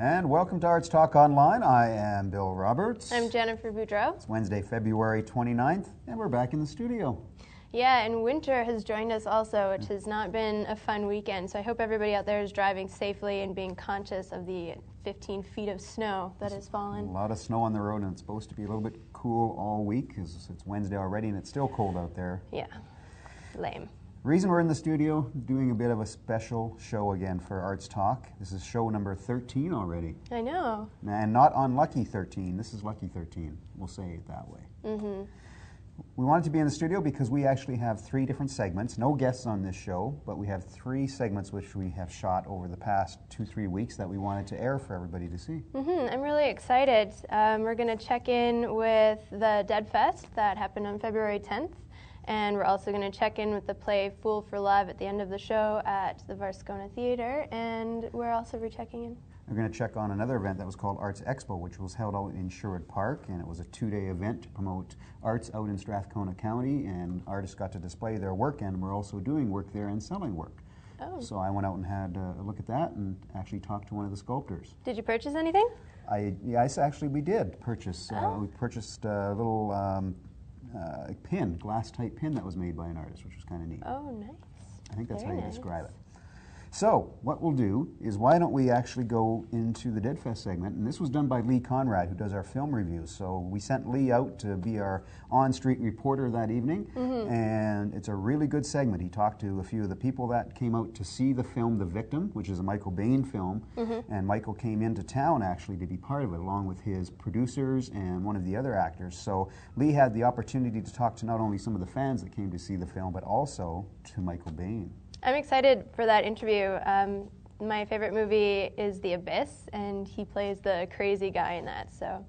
And welcome to Arts Talk Online. I am Bill Roberts. I'm Jennifer Boudreau. It's Wednesday, February 29th, and we're back in the studio. Yeah, and winter has joined us also, which has not been a fun weekend. So I hope everybody out there is driving safely and being conscious of the 15 feet of snow that has fallen. A lot of snow on the road, and it's supposed to be a little bit cool all week because it's Wednesday already and it's still cold out there. Yeah, lame. The reason we're in the studio, doing a bit of a special show again for Arts Talk. This is show number 13 already. I know. And not unlucky 13. This is lucky 13. We'll say it that way. Mm-hmm. We wanted to be in the studio because we actually have 3 different segments. No guests on this show, but we have 3 segments which we have shot over the past 2-3 weeks that we wanted to air for everybody to see. Mm-hmm. I'm really excited. We're going to check in with the Dead Fest that happened on February 10th. And we're also going to check in with the play Fool for Love at the end of the show at the Varscona Theatre. And we're also rechecking in. We're going to check on another event that was called Arts Expo, which was held out in Sherwood Park, and it was a 2-day event to promote arts out in Strathcona County, and artists got to display their work, and we're also doing work there and selling work. Oh. So I went out and had a look at that and actually talked to one of the sculptors. Did you purchase anything? Yes, actually we did purchase. We purchased a little pin, glass-type pin that was made by an artist, which was kind of neat. Oh, nice. I think that's Very how you nice. describe it. So, what we'll do is, why don't we actually go into the Dead Fest segment, and this was done by Lee Conrad, who does our film reviews. So we sent Lee out to be our on-street reporter that evening, and it's a really good segment. He talked to a few of the people that came out to see the film The Victim, which is a Michael Bain film, and Michael came into town actually to be part of it, along with his producers and one of the other actors. So Lee had the opportunity to talk to not only some of the fans that came to see the film, but also to Michael Bain. I'm excited for that interview. My favorite movie is The Abyss, and he plays the crazy guy in that. So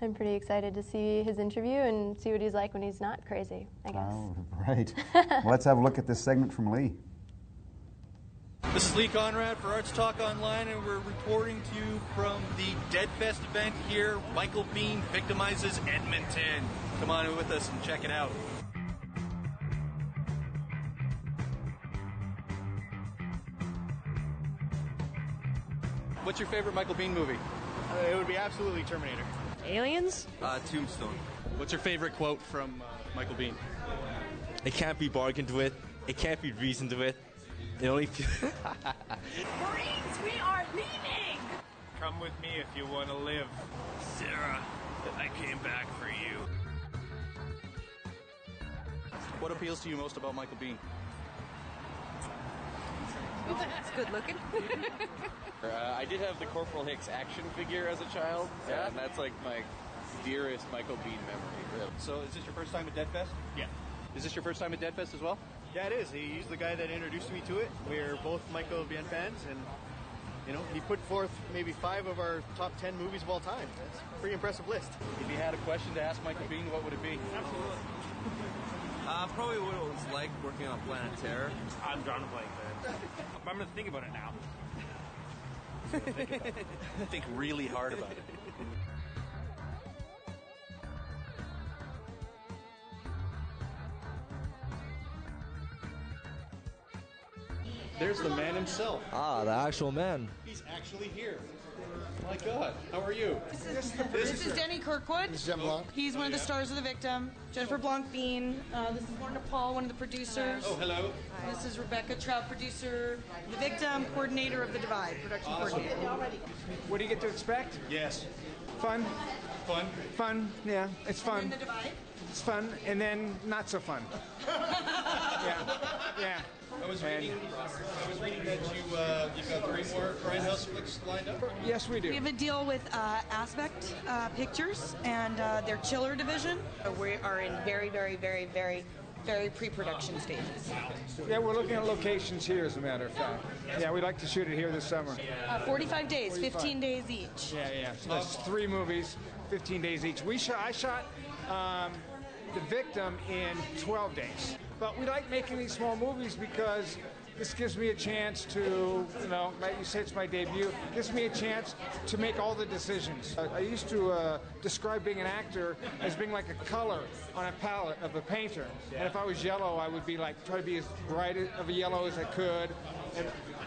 I'm pretty excited to see his interview and see what he's like when he's not crazy, I guess. Oh, right. Well, let's have a look at this segment from Lee. This is Lee Conrad for Arts Talk Online, and we're reporting to you from the Dead Fest event here. Michael Bean victimizes Edmonton. Come on with us and check it out. What's your favorite Michael Bean movie? It would be absolutely Terminator. Aliens? Tombstone. What's your favorite quote from Michael Bean? It can't be bargained with. It can't be reasoned with. It only Marines, we are leaving! Come with me if you want to live. Sarah, I came back for you. What appeals to you most about Michael Bean? It's good looking. I did have the Corporal Hicks action figure as a child, and that's like my dearest Michael Bean memory. So is this your first time at Dead Fest? Yeah. Is this your first time at Dead Fest as well? Yeah, it is. He's the guy that introduced me to it. We're both Michael Bean fans, and you know, he put forth maybe 5 of our top 10 movies of all time. That's a pretty impressive list. If you had a question to ask Michael Bean, what would it be? Absolutely. Probably what it was like working on Planet Terror. I'm drawn to playing that. I'm going to think about it now. Think really hard about it. There's the man himself. the actual man. He's actually here. My God, how are you? This is Denny Kirkwood. This is Jen Blanc. He's one of the stars of The Victim. Jennifer Blanc-Bean. This is Lorna Paul, one of the producers. Oh, hello. This is Rebecca Trout, producer. The Victim, coordinator of The Divide, production coordinator. What do you get to expect? Yes. Fun. Fun. Fun, yeah, it's fun. The Divide. It's fun, and then not so fun. Yeah. I was reading that you've got 3 more Grindhouse flicks lined up. Yes, we We do. have a deal with Aspect Pictures and their Chiller division. We are in very, very, very, very, very pre-production stages. Yeah, we're looking at locations here, as a matter of fact. Yeah, we'd like to shoot it here this summer. 45 days, 15 days each. Yeah. So that's 3 movies, 15 days each. I shot The Victim in 12 days. But we like making these small movies because this gives me a chance to, like you say, it's my debut, gives me a chance to make all the decisions. I used to describe being an actor as being like a color on a palette of a painter. And if I was yellow, I would be like, try to be as bright of a yellow as I could.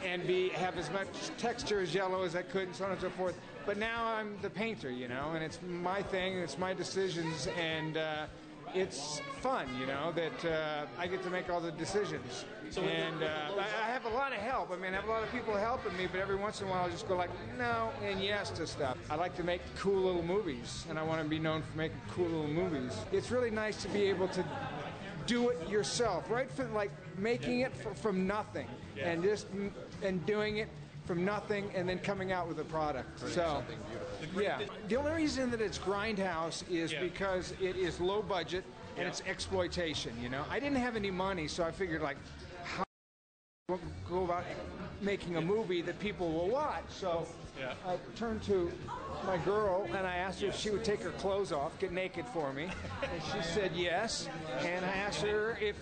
and have as much texture as yellow as I could, and so on and so forth. But now I'm the painter, you know, and it's my thing, and it's my decisions, and it's fun, you know, that I get to make all the decisions. And I have a lot of help. I mean, I have a lot of people helping me, but every once in a while I'll just go like, no and yes to stuff. I like to make cool little movies, and I want to be known for making cool little movies. It's really nice to be able to do it yourself, right? From like making it from nothing, and doing it from nothing, and then coming out with a product. So, yeah. The only reason that it's Grindhouse is because it is low budget and it's exploitation. You know, I didn't have any money, so I figured like, how go about making a movie that people will watch. So I turned to my girl and I asked her if she would take her clothes off, get naked for me, and she said yes. And I asked her if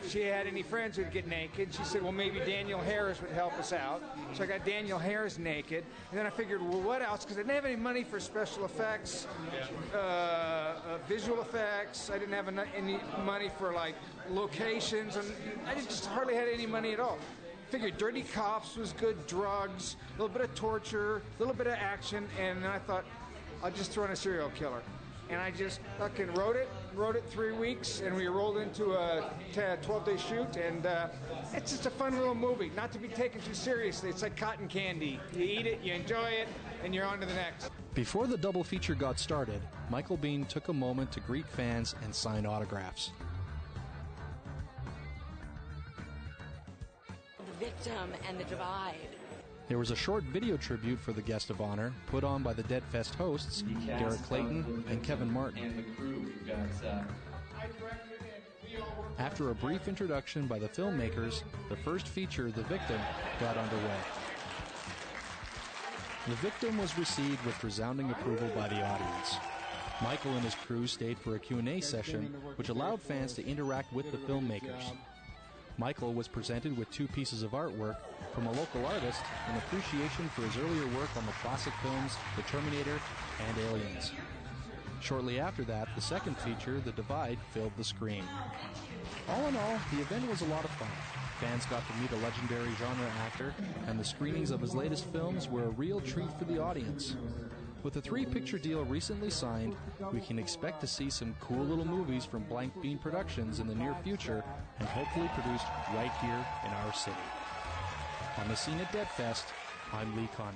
she had any friends who'd get naked. She said, well, maybe Daniel Harris would help us out. So I got Daniel Harris naked, and then I figured, well, what else? Because I didn't have any money for special effects, visual effects. I didn't have any money for like locations, and I just hardly had any money at all. Figured Dirty Cops was good, drugs, a little bit of torture, a little bit of action, and then I thought, I'll just throw in a serial killer. And I just fucking wrote it 3 weeks, and we rolled into a 12-day shoot, and it's just a fun little movie, not to be taken too seriously. It's like cotton candy. You eat it, you enjoy it, and you're on to the next. Before the double feature got started, Michael Biehn took a moment to greet fans and sign autographs. The Victim and The Divide. There was a short video tribute for the guest of honor put on by the Dead Fest hosts, Derek Clayton and Kevin Martin. And the crew, we've got... After a brief introduction by the filmmakers, the first feature, The Victim, got underway. The Victim was received with resounding approval by the audience. Michael and his crew stayed for a Q&A session, which allowed fans to interact with the filmmakers. Michael was presented with 2 pieces of artwork from a local artist in appreciation for his earlier work on the classic films The Terminator and Aliens. Shortly after that, the second feature, The Divide, filled the screen. All in all, the event was a lot of fun. Fans got to meet a legendary genre actor, and the screenings of his latest films were a real treat for the audience. With a 3-picture deal recently signed, we can expect to see some cool little movies from Blank Bean Productions in the near future, and hopefully produced right here in our city. On the scene at Dead Fest, I'm Lee Conrad.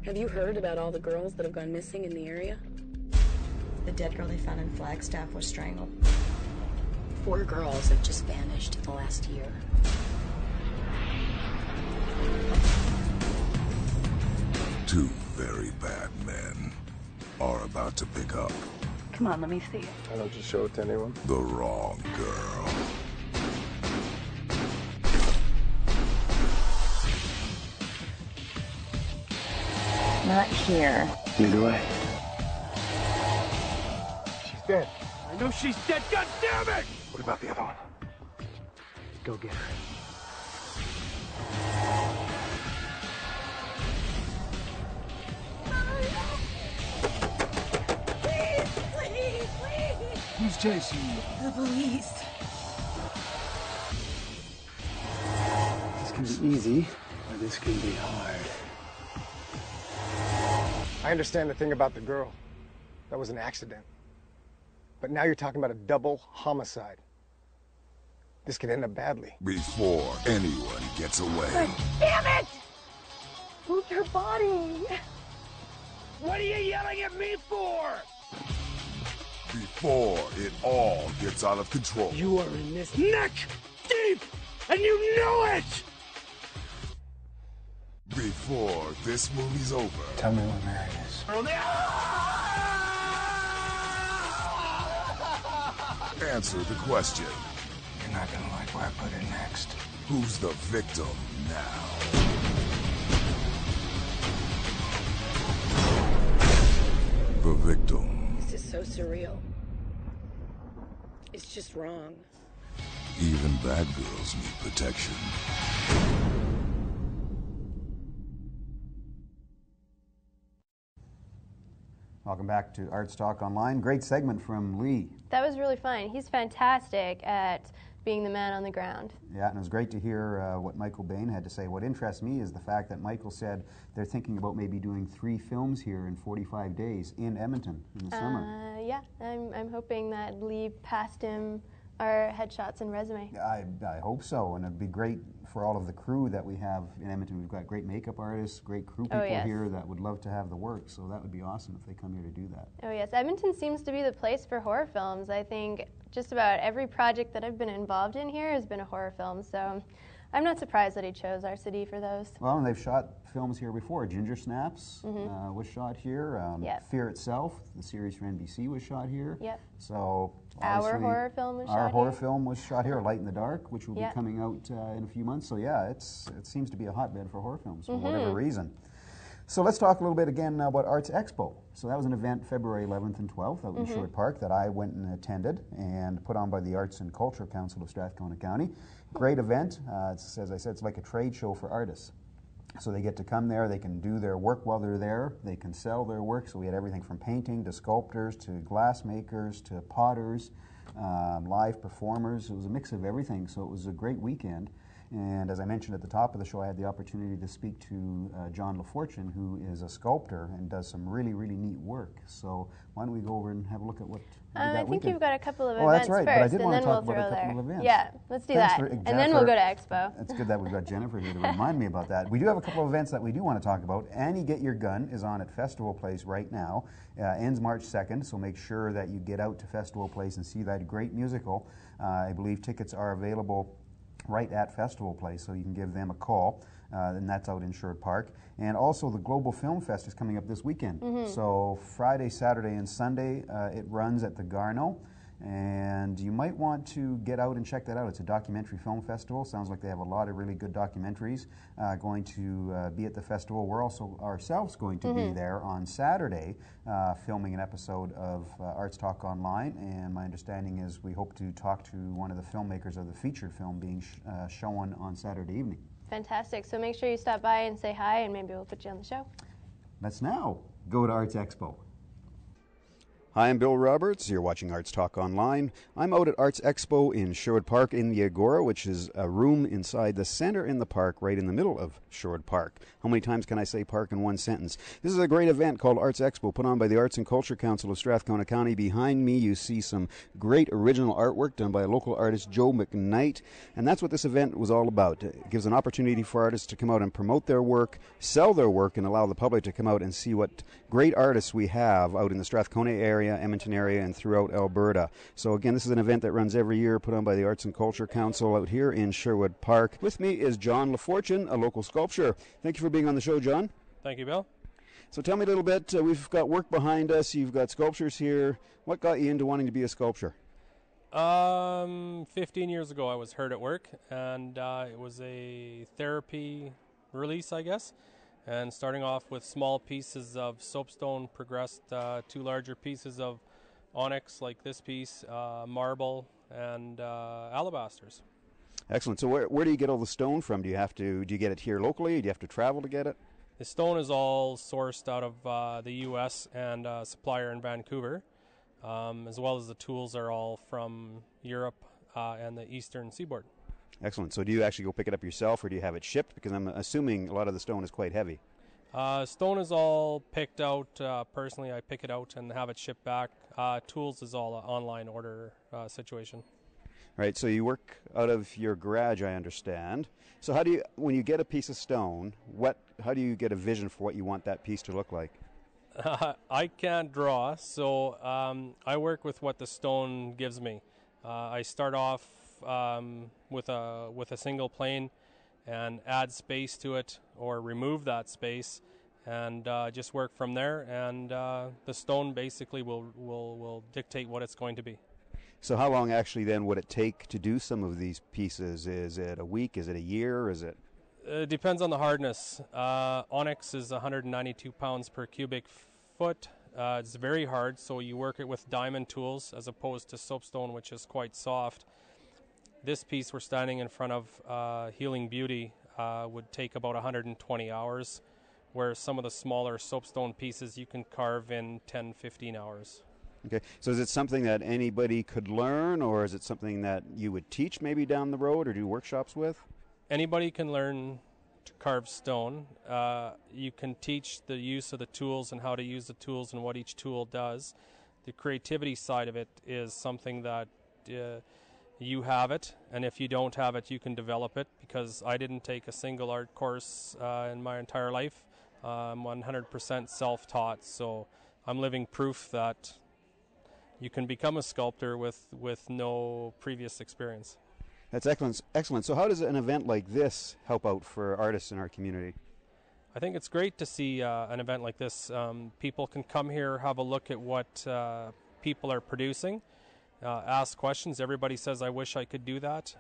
Have you heard about all the girls that have gone missing in the area? The dead girl they found in Flagstaff was strangled. 4 girls have just vanished in the last year. Two very bad men are about to pick up. Come on, let me see it. I don't just show it to anyone. The wrong girl. Not here. Either way. She's dead. I know she's dead. God damn it! What about the other one? Go get her. Please! Who's chasing you? The police. This can be easy, or this can be hard. I understand the thing about the girl. That was an accident. But now you're talking about a double homicide. This could end up badly. Before anyone gets away. Damn it! Move her body! What are you yelling at me for? Before it all gets out of control. You are in this neck deep, and you know it! Before this movie's over. Tell me what Mary is. Answer the question. You're not gonna like where I put it next. Who's the victim now? The victim. This is so surreal. It's just wrong. Even bad girls need protection. Welcome back to Arts Talk Online. Great segment from Lee. That was really fun. He's fantastic at being the man on the ground. Yeah, and it was great to hear what Michael Bain had to say. What interests me is the fact that Michael said they're thinking about maybe doing 3 films here in 45 days in Edmonton in the summer. Yeah, I'm hoping that Lee passed him our headshots and resume. I hope so, and it'd be great for all of the crew that we have in Edmonton. We've got great makeup artists, great crew people here that would love to have the work, so that would be awesome if they come here to do that. Oh yes, Edmonton seems to be the place for horror films. I think just about every project that I've been involved in here has been a horror film, so I'm not surprised that he chose our city for those. Well, and they've shot films here before. Ginger Snaps was shot here. Fear Itself, the series for NBC, was shot here. Yep. So our horror film was shot here. Our horror film was shot here, Light in the Dark, which will be coming out in a few months. So yeah, it seems to be a hotbed for horror films for whatever reason. So let's talk a little bit again about Arts Expo. So that was an event February 11th and 12th out in Sherwood Park that I went and attended and put on by the Arts and Culture Council of Strathcona County. Great event. It's, as I said, it's like a trade show for artists. So they get to come there, they can do their work while they're there, they can sell their work. So we had everything from painting to sculptors to glass makers to potters, live performers. It was a mix of everything, so it was a great weekend. And as I mentioned at the top of the show, I had the opportunity to speak to John LaFortune, who is a sculptor and does some really, really neat work. So why don't we go over and have a look at what I think you've got a couple of events first, but I did and want then to talk we'll about throw a couple there. of events. Yeah, let's do that. And then we'll go to Expo. It's good that we've got Jennifer here to remind me about that. We do have a couple of events that we do want to talk about. Annie Get Your Gun is on at Festival Place right now. Ends March 2nd, so make sure that you get out to Festival Place and see that great musical. I believe tickets are available right at Festival Place, so you can give them a call, and that's out in Sherwood Park. And also the Global Film Fest is coming up this weekend. So Friday, Saturday, and Sunday it runs at the Garneau, and you might want to get out and check that out. It's a documentary film festival. Sounds like they have a lot of really good documentaries going to be at the festival. We're also ourselves going to be there on Saturday filming an episode of Arts Talk Online, and my understanding is we hope to talk to one of the filmmakers of the featured film being shown on Saturday evening. Fantastic. So make sure you stop by and say hi, and maybe we'll put you on the show. Let's now go to Arts Expo. Hi, I'm Bill Roberts. You're watching Arts Talk Online. I'm out at Arts Expo in Sherwood Park in the Agora, which is a room inside the center in the park, right in the middle of Sherwood Park. How many times can I say park in one sentence? This is a great event called Arts Expo, put on by the Arts and Culture Council of Strathcona County. Behind me, you see some great original artwork done by a local artist, Joe McKnight, and that's what this event was all about. It gives an opportunity for artists to come out and promote their work, sell their work, and allow the public to come out and see what great artists we have out in the Strathcona area, Edmonton area, and throughout Alberta. So again, this is an event that runs every year, put on by the Arts and Culture Council out here in Sherwood Park. With me is John LaFortune, a local sculptor. Thank you for being on the show, John. Thank you, Bill. So tell me a little bit, we've got work behind us, you've got sculptures here. What got you into wanting to be a sculptor? 15 years ago I was hurt at work, and it was a therapy release, I guess. And starting off with small pieces of soapstone, progressed to larger pieces of onyx like this piece, marble, and alabasters. Excellent. So where do you get all the stone from? Do you get it here locally? Do you have to travel to get it? The stone is all sourced out of the U.S. and a supplier in Vancouver, as well as the tools are all from Europe and the eastern seaboard. Excellent. So do you actually go pick it up yourself, or do you have it shipped? Because I'm assuming a lot of the stone is quite heavy. Stone is all picked out. Personally, I pick it out and have it shipped back. Tools is all an online order situation. Right. So you work out of your garage, I understand. So how do you, when you get a piece of stone, how do you get a vision for what you want that piece to look like? I can't draw, so I work with what the stone gives me. I start off with a single plane and add space to it or remove that space, and just work from there, and the stone basically will dictate what it's going to be. So how long actually then would it take to do some of these pieces? Is it a week? Is it a year? Is it? It depends on the hardness. Onyx is 192 pounds per cubic foot. It's very hard, so you work it with diamond tools as opposed to soapstone, which is quite soft. This piece we're standing in front of, Healing Beauty, would take about 120 hours where some of the smaller soapstone pieces you can carve in 10, 15 hours. Okay, so is it something that anybody could learn, or is it something that you would teach maybe down the road or do workshops with? Anybody can learn to carve stone. You can teach the use of the tools and how to use the tools and what each tool does. The creativity side of it is something that you have it, and if you don't have it, you can develop it, because I didn't take a single art course in my entire life. I'm 100% self-taught, so I'm living proof that you can become a sculptor with no previous experience. That's excellent. Excellent. So how does an event like this help out for artists in our community? I think it's great to see an event like this. People can come here, have a look at what people are producing, ask questions. Everybody says, I wish I could do that.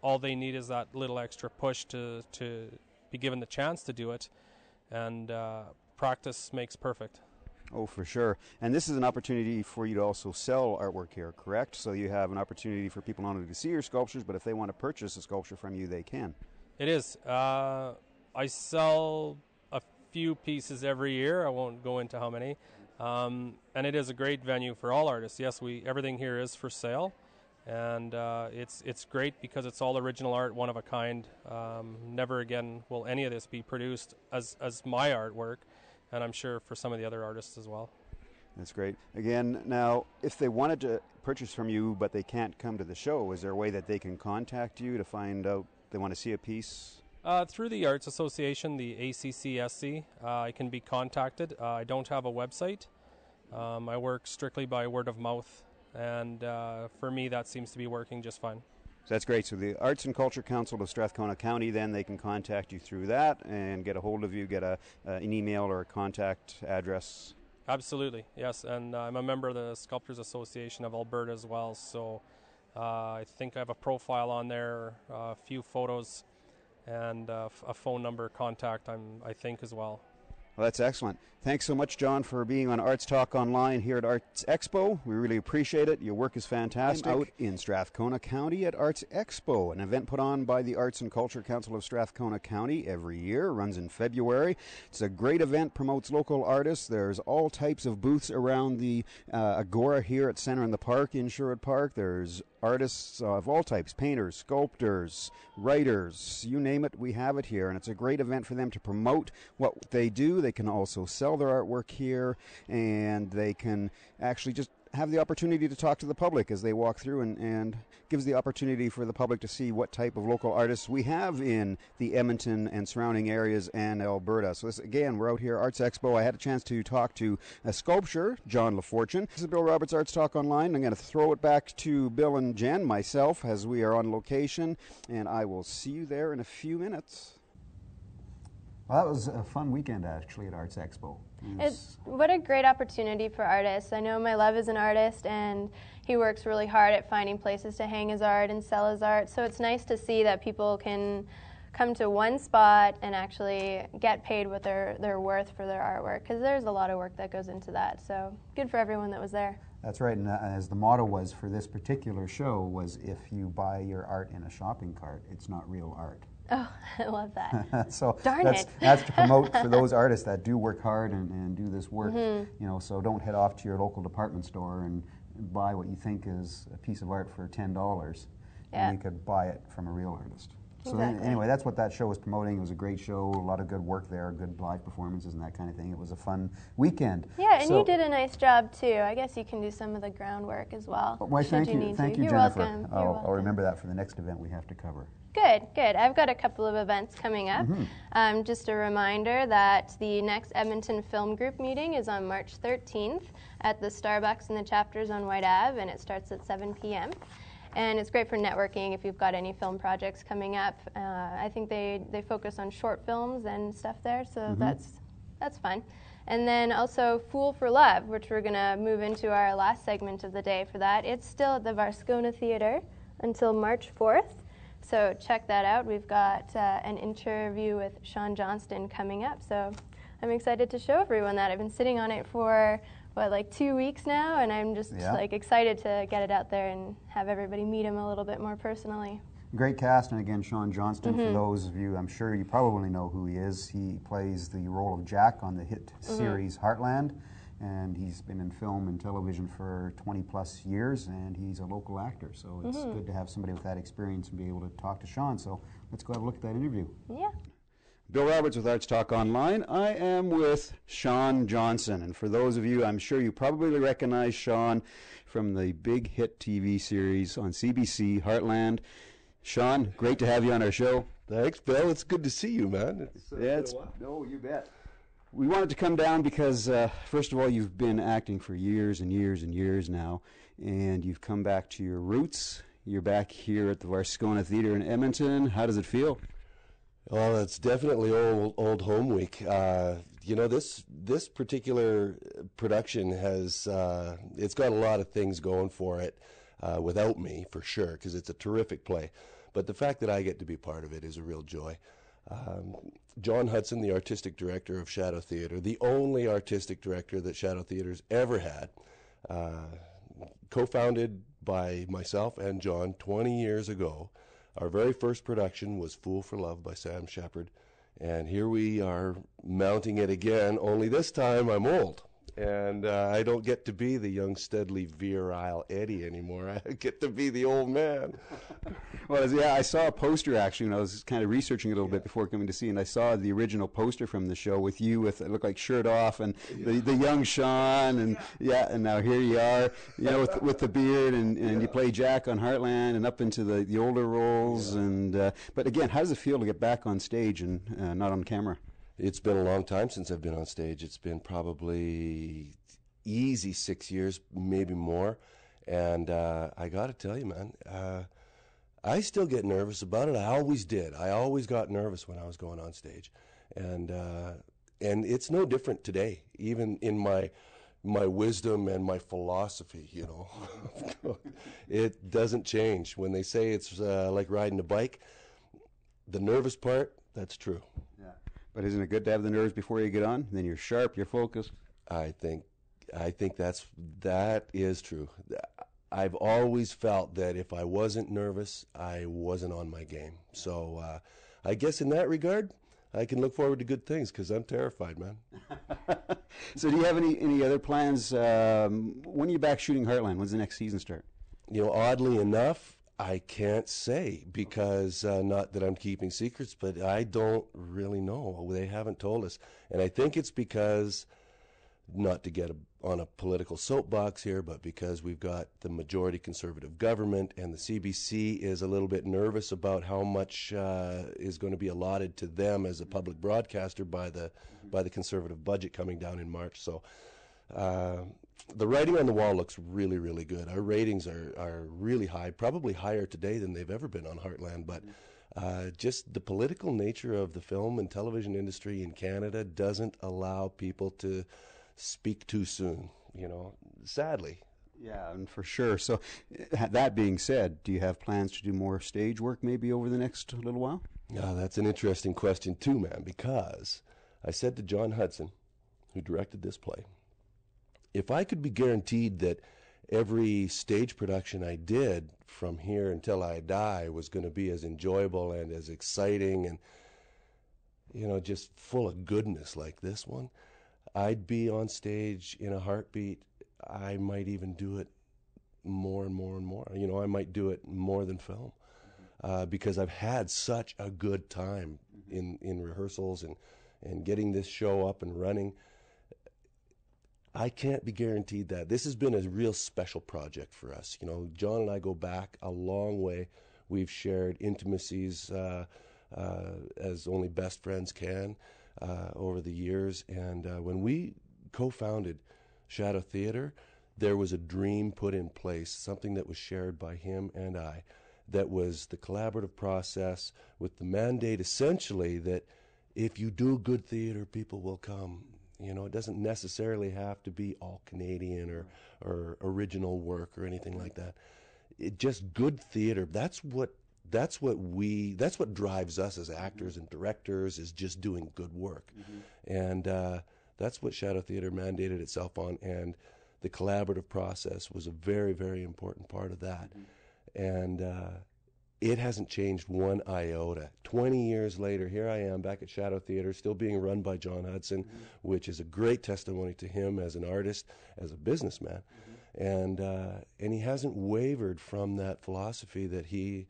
All they need is that little extra push to be given the chance to do it, and practice makes perfect. Oh, for sure. And this is an opportunity for you to also sell artwork here, correct? So you have an opportunity for people not only to see your sculptures, but if they want to purchase a sculpture from you, they can. It is. I sell a few pieces every year. I won't go into how many. And it is a great venue for all artists. Yes, everything here is for sale. And it's great because it's all original art, one of a kind. Never again will any of this be produced as my artwork. And I'm sure for some of the other artists as well. That's great. Again, now, if they wanted to purchase from you but they can't come to the show, is there a way that they can contact you to find out they want to see a piece? Through the Arts Association, the ACCSC, I can be contacted. I don't have a website. I work strictly by word of mouth, and for me that seems to be working just fine. So that's great. So the Arts and Culture Council of Strathcona County, then they can contact you through that and get a hold of you, get an email or a contact address. Absolutely, yes. And I'm a member of the Sculptors Association of Alberta as well, so I think I have a profile on there, a few photos, and a phone number contact, I think, as well. Well, that's excellent. Thanks so much, John, for being on Arts Talk Online here at Arts Expo. We really appreciate it. Your work is fantastic. I'm out in Strathcona County at Arts Expo, an event put on by the Arts and Culture Council of Strathcona County every year. Runs in February. It's a great event, promotes local artists. There's all types of booths around the Agora here at Centre in the Park in Sherwood Park. There's artists of all types, painters, sculptors, writers, you name it, we have it here. And it's a great event for them to promote what they do. They can also sell their artwork here, and they can actually just have the opportunity to talk to the public as they walk through, and gives the opportunity for the public to see what type of local artists we have in the Edmonton and surrounding areas and Alberta. So this, again, we're out here, Arts Expo. I had a chance to talk to a sculptor, John LaFortune. This is Bill Roberts, Arts Talk Online. I'm going to throw it back to Bill and Jen, myself, as we are on location, and I will see you there in a few minutes. Well, that was a fun weekend, actually, at Arts Expo. What a great opportunity for artists. I know my love is an artist, and he works really hard at finding places to hang his art and sell his art. So it's nice to see that people can come to one spot and actually get paid what they're worth for their artwork, because there's a lot of work that goes into that. So good for everyone that was there. That's right, and as the motto was for this particular show was, if you buy your art in a shopping cart, it's not real art. Oh, I love that. So Darn that's to promote for those artists that do work hard and do this work. You know, so don't head off to your local department store and buy what you think is a piece of art for $10. And you could buy it from a real artist. So anyway, that's what that show was promoting. It was a great show, a lot of good work there, good live performances and that kind of thing. It was a fun weekend. Yeah, and you did a nice job too. I guess you can do some of the groundwork as well. Well, thank you, You're Jennifer. welcome. I'll remember that for the next event we have to cover. Good, good. I've got a couple of events coming up. Just a reminder that the next Edmonton Film Group meeting is on March 13th at the Starbucks in the Chapters on White Ave, and it starts at 7 p.m. And it's great for networking if you've got any film projects coming up. I think they focus on short films and stuff there, so that's fun. And then also Fool for Love, which we're going to move into our last segment of the day for that. It's still at the Varscona Theatre until March 4th. So check that out. We've got an interview with Sean Johnston coming up. So I'm excited to show everyone that. I've been sitting on it for, like 2 weeks now, and I'm just like excited to get it out there and have everybody meet him a little bit more personally. Great cast, and again, Sean Johnston, for those of you, I'm sure you probably know who he is. He plays the role of Jack on the hit series Heartland, and he's been in film and television for 20 plus years, and he's a local actor, so it's good to have somebody with that experience and be able to talk to Sean. So let's go have a look at that interview. Yeah. Bill Roberts with Arts Talk Online. I am with Sean Johnson, and for those of you, I'm sure you probably recognize Sean from the big hit TV series on CBC, Heartland. Sean, great to have you on our show. Thanks, Bill. It's good to see you, man. No, you bet. We wanted to come down because, first of all, you've been acting for years and years and years now, and you've come back to your roots. You're back here at the Varscona Theatre in Edmonton. How does it feel? Well, it's definitely old home week. You know, this particular production has it's got a lot of things going for it without me, for sure, because it's a terrific play. But the fact that I get to be part of it is a real joy. John Hudson, the artistic director of Shadow Theatre, the only artistic director that Shadow Theatre's ever had, co-founded by myself and John 20 years ago. Our very first production was Fool for Love by Sam Shepard, and here we are mounting it again, only this time I'm old. And I don't get to be the young, studly, virile Eddie anymore. I get to be the old man. Well, yeah, I saw a poster actually when I was kind of researching it a little bit before coming to see, and I saw the original poster from the show with you with it looked like shirt off and the young Sean, and and now here you are, you know, with the beard, and you play Jack on Heartland and up into the older roles, and but again, how does it feel to get back on stage and not on camera? It's been a long time since I've been on stage. It's been probably easy 6 years, maybe more. And I got to tell you, man, I still get nervous about it. I always did. I always got nervous when I was going on stage. And it's no different today, even in my wisdom and my philosophy, you know. It doesn't change. When they say it's like riding a bike, the nervous part, that's true. Yeah. But isn't it good to have the nerves before you get on? Then you're sharp, you're focused. I think that is true. I've always felt that if I wasn't nervous, I wasn't on my game. So I guess in that regard, I can look forward to good things because I'm terrified, man. So do you have any other plans? When are you back shooting Heartland? When's the next season start? You know, oddly enough, I can't say because not that I'm keeping secrets, but I don't really know. They haven't told us. And I think it's because, not to get on a political soapbox here, but because we've got the majority conservative government and the CBC is a little bit nervous about how much is going to be allotted to them as a public broadcaster by the conservative budget coming down in March. So the writing on the wall looks really, really good. Our ratings are really high, probably higher today than they've ever been on Heartland, but just the political nature of the film and television industry in Canada doesn't allow people to speak too soon, you know, sadly. Yeah, and for sure. So that being said, do you have plans to do more stage work maybe over the next little while? Yeah, that's an interesting question too, man, because I said to John Hudson, who directed this play, if I could be guaranteed that every stage production I did from here until I die was going to be as enjoyable and as exciting and, you know, just full of goodness like this one, I'd be on stage in a heartbeat. I might even do it more and more and more. You know, I might do it more than film because I've had such a good time in rehearsals and getting this show up and running. I can't be guaranteed that. This has been a real special project for us. You know, John and I go back a long way. We've shared intimacies as only best friends can over the years. And when we co-founded Shadow Theatre, there was a dream put in place, something that was shared by him and I, that was the collaborative process with the mandate essentially that if you do good theater, people will come. You know, it doesn't necessarily have to be all Canadian or original work or anything like that. It just good theater. That's what drives us as actors and directors, is just doing good work. And that's what Shadow Theatre mandated itself on, and the collaborative process was a very, very important part of that. And it hasn't changed one iota. 20 years later, here I am back at Shadow Theatre, still being run by John Hudson, which is a great testimony to him as an artist, as a businessman. And he hasn't wavered from that philosophy that we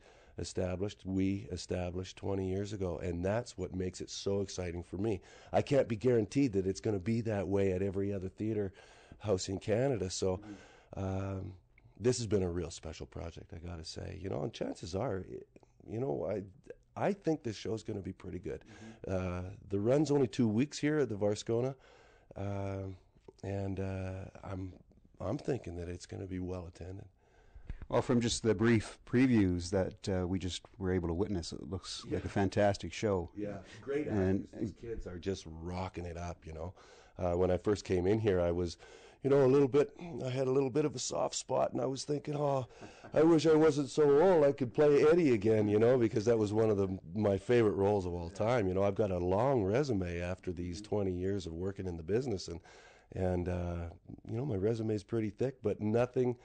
established 20 years ago. And that's what makes it so exciting for me. I can't be guaranteed that it's going to be that way at every other theatre house in Canada. So this has been a real special project, I got to say. And chances are, I think this show's going to be pretty good. The run's only 2 weeks here at the Varscona, and I'm thinking that it's going to be well attended. Well, from just the brief previews that we just were able to witness, it looks like a fantastic show. Yeah, great actors. These kids are just rocking it up, When I first came in here, I was, I had a little bit of a soft spot, and I was thinking, I wish I wasn't so old. I could play Eddie again, because that was one of my favorite roles of all time. I've got a long resume after these 20 years of working in the business, and my resume is pretty thick, but nothing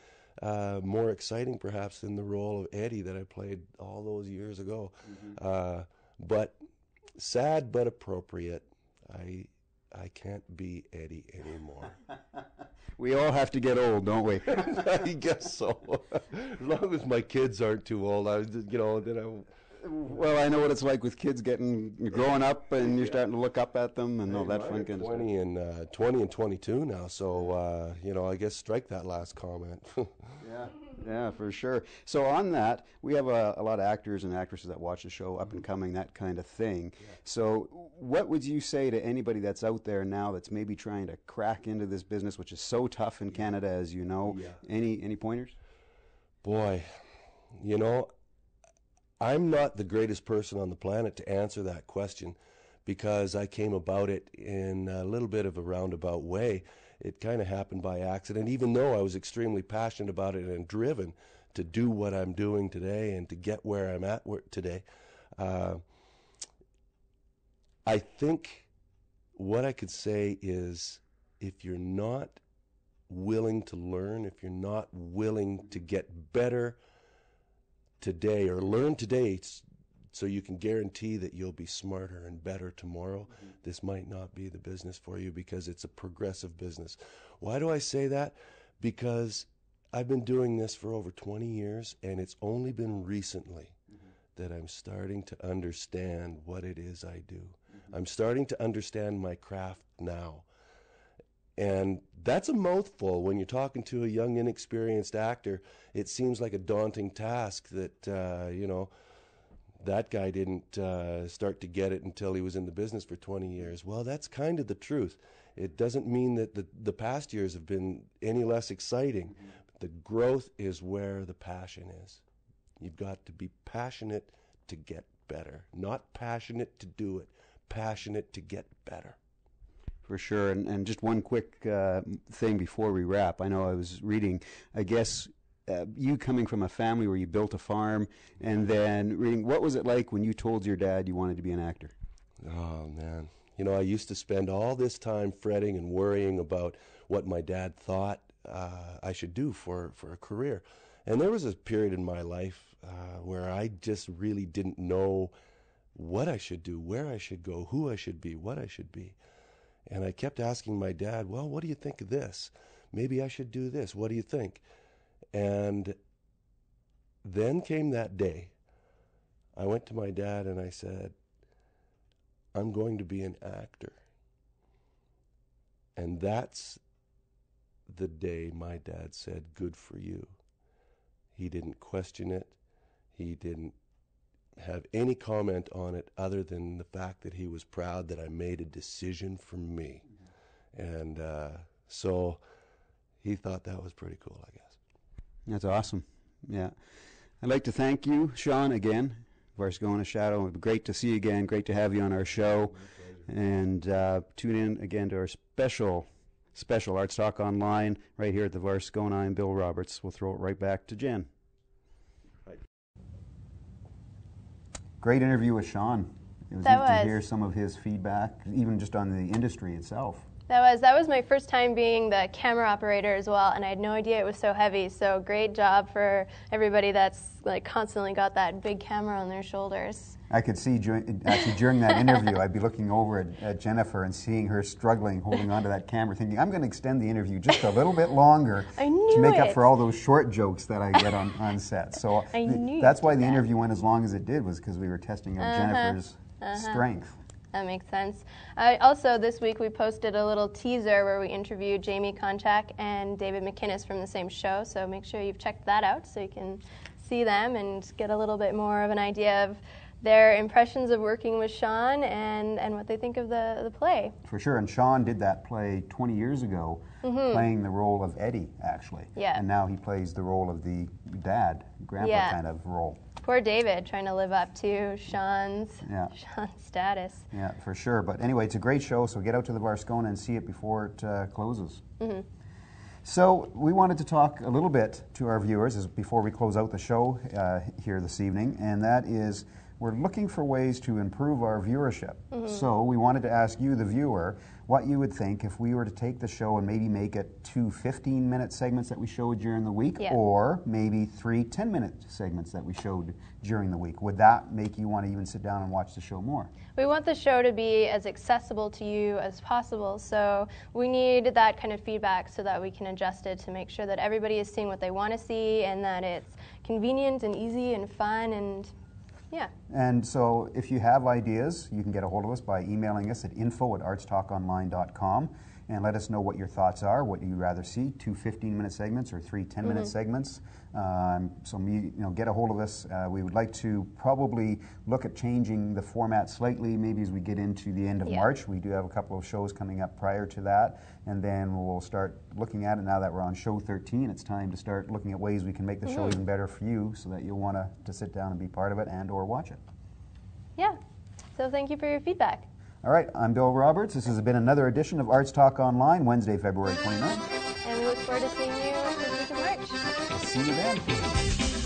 more exciting perhaps than the role of Eddie that I played all those years ago. But sad but appropriate. I can't be Eddie anymore. We all have to get old, don't we? I guess so. As long as my kids aren't too old, Well, I know what it's like with kids growing up, and you're starting to look up at them and all that fun kind of stuff. 20 and 22 now, so I guess strike that last comment. Yeah, for sure. So on that, we have a lot of actors and actresses that watch the show, up and coming, that kind of thing. Yeah. So what would you say to anybody that's out there now that's maybe trying to crack into this business, which is so tough in Canada, as you know? Yeah. Any pointers? Boy, I'm not the greatest person on the planet to answer that question, because I came about it in a little bit of a roundabout way. It kind of happened by accident, even though I was extremely passionate about it and driven to do what I'm doing today and to get where I'm at today. I think what I could say is, if you're not willing to learn, if you're not willing to get better today, or learn today so you can guarantee that you'll be smarter and better tomorrow, this might not be the business for you, because it's a progressive business. Why do I say that? Because I've been doing this for over 20 years, and it's only been recently that I'm starting to understand what it is I do. I'm starting to understand my craft now. And that's a mouthful. When you're talking to a young, inexperienced actor, it seems like a daunting task that, that guy didn't start to get it until he was in the business for 20 years. Well, that's kind of the truth. It doesn't mean that the past years have been any less exciting. But the growth is where the passion is. You've got to be passionate to get better. Not passionate to do it. Passionate to get better. For sure. And just one quick thing before we wrap. I know I was reading, I guess, you coming from a family where you built a farm, and then reading, what was it like when you told your dad you wanted to be an actor? Oh, man. I used to spend all this time fretting and worrying about what my dad thought I should do for a career. And there was a period in my life where I just really didn't know what I should do, where I should go, who I should be, what I should be. And I kept asking my dad, well, what do you think of this? Maybe I should do this. What do you think? And then came that day. I went to my dad and I said, I'm going to be an actor. And that's the day my dad said, good for you. He didn't question it. He didn't have any comment on it other than the fact that he was proud that I made a decision for me. And so he thought that was pretty cool, I guess. That's awesome. Yeah. I'd like to thank you, Sean, again, Varscona Shadow. Great to see you again. Great to have you on our show. And tune in again to our special Arts Talk Online right here at the Varscona. I'm Bill Roberts. We'll throw it right back to Jen. Great interview with Sean. It was neat to hear some of his feedback, even just on the industry itself. That was my first time being the camera operator as well, and I had no idea it was so heavy. So great job for everybody that's like constantly got that big camera on their shoulders. I could see during that interview, I'd be looking over at Jennifer and seeing her struggling, holding onto that camera, thinking, I'm going to extend the interview just a little bit longer to make up for all those short jokes that I get on set. So that's why the interview went as long as it did, was because we were testing out Jennifer's strength. That makes sense. Also, this week we posted a little teaser where we interviewed Jamie Konchak and David McInnes from the same show, so make sure you've checked that out so you can see them and get a little bit more of an idea of their impressions of working with Sean and what they think of the play. For sure, and Sean did that play 20 years ago, playing the role of Eddie, actually. Yeah. And now he plays the role of the dad, grandpa kind of role. Poor David, trying to live up to Sean's status. Yeah, for sure. But anyway, it's a great show, so get out to the Varscona and see it before it closes. So we wanted to talk a little bit to our viewers before we close out the show here this evening, and that is we're looking for ways to improve our viewership. So we wanted to ask you, the viewer, what you would think if we were to take the show and maybe make it 2 15-minute segments that we showed during the week, or maybe 3 10-minute segments that we showed during the week. Would that make you want to even sit down and watch the show more? We want the show to be as accessible to you as possible, so we need that kind of feedback so that we can adjust it to make sure that everybody is seeing what they want to see and that it's convenient and easy and fun and And so if you have ideas, you can get a hold of us by emailing us at info@artstalkonline.com and let us know what your thoughts are, what you'd rather see, 2 15-minute segments or 3 10-minute segments. Get a hold of us. We would like to probably look at changing the format slightly, maybe as we get into the end of March. We do have a couple of shows coming up prior to that, and then we'll start looking at it. Now that we're on show 13, it's time to start looking at ways we can make the show even better for you so that you'll want to sit down and be part of it and or watch it. Yeah, so thank you for your feedback. All right, I'm Bill Roberts. This has been another edition of Arts Talk Online, Wednesday, February 29th. And we look forward to seeing you the week of March. We'll see you then.